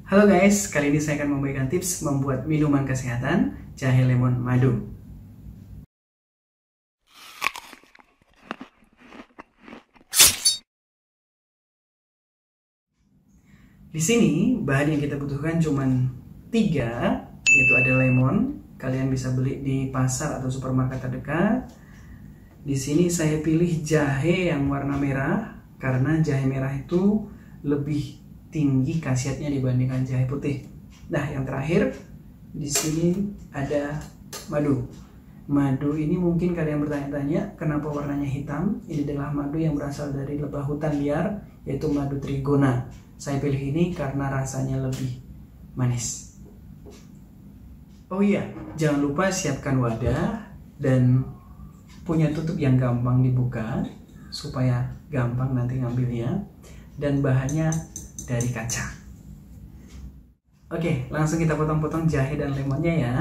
Halo guys, kali ini saya akan memberikan tips membuat minuman kesehatan jahe lemon madu. Di sini bahan yang kita butuhkan cuma 3, yaitu ada lemon. Kalian bisa beli di pasar atau supermarket terdekat. Di sini saya pilih jahe yang warna merah karena jahe merah itu lebih tinggi khasiatnya dibandingkan jahe putih. Nah, yang terakhir di sini ada madu. Madu ini mungkin kalian bertanya-tanya kenapa warnanya hitam. Ini adalah madu yang berasal dari lebah hutan liar, yaitu madu trigona. Saya pilih ini karena rasanya lebih manis. Oh iya, jangan lupa siapkan wadah dan punya tutup yang gampang dibuka supaya gampang nanti ngambilnya, dan bahannya dari kaca. Oke, langsung kita potong-potong jahe dan lemonnya ya.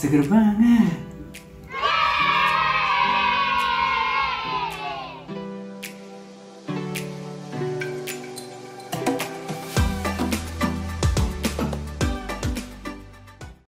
Seger banget.